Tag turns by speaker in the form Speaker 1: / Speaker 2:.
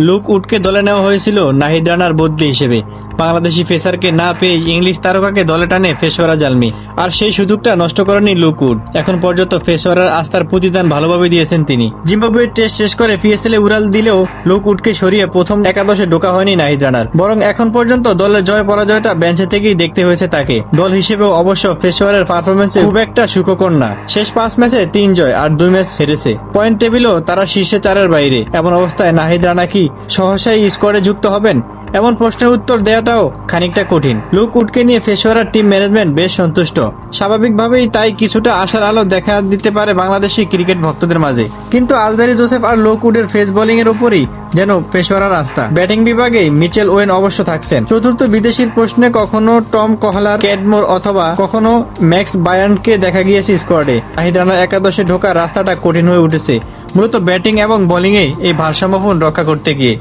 Speaker 1: Look উডকে দলে নেওয়া হয়েছিল নাহিদ রানার বদলি হিসেবে। বাংলাদেশি পেসারকে না পেয়ে ইংলিশ তারকাকে দলে টানে পেশোয়ারা জালমি, আর সেই সুযোগটা নষ্ট করেনি লুক উড। এখন পর্যন্ত পেশোয়ারার আস্থার প্রতিদান ভালোভাবে দিয়েছেন তিনি। জিম্বাবুয়ের টেস্ট শেষ করে পিএসএল এ উড়াল দিলেও লুক উডকে সরিয়ে প্রথম একাদশে ঢোকা হয়নি নাহিদ রানার, বরং এখন পর্যন্ত দলের জয় পরাজয়টা বেঞ্চে থেকেই দেখতে হয়েছে তাকে। দল হিসেবেও অবশ্য পেশোয়ারের পারফরমেন্স খুব একটা সুখকর না। শেষ 5 ম্যাচে 3 জয় আর 2 ম্যাচ হেরেছে। পয়েন্ট টেবিলও তারা শীর্ষে 4-এর বাইরে। এমন অবস্থায় নাহিদ রানা কি সহসাই স্কোয়াডে যুক্ত হবেন? এমন প্রশ্নের উত্তর দেওয়াটাও খানিকটা কঠিন। লুক উডকে নিয়ে পেশোয়ারার টিম ম্যানেজমেন্ট বেশ সন্তুষ্ট। স্বাভাবিকভাবেই তাই কিছুটা আশার আলো দেখা দিতে পারে বাংলাদেশি ক্রিকেট ভক্তদের মাঝে। কিন্তু আলজারি জোসেফ আর লুক উডের পেস বোলিং এর উপরই যেন পেশোয়ারার আস্থা। ব্যাটিং বিভাগে মিচেল ওয়েন অবশ্য থাকছেন। চতুর্থ বিদেশির প্রশ্নে কখনো টম কহলার, ক্যাডমোর অথবা কখনো ম্যাক্স বায়ার্নকে দেখা গিয়েছে স্কোয়াডে। নাহিদ রানার একাদশে ঢোকার রাস্তাটা কঠিন হয়ে উঠেছে, মূলত ব্যাটিং এবং বোলিংয়ে এই ভারসাম্যপূর্ণ রক্ষা করতে গিয়ে।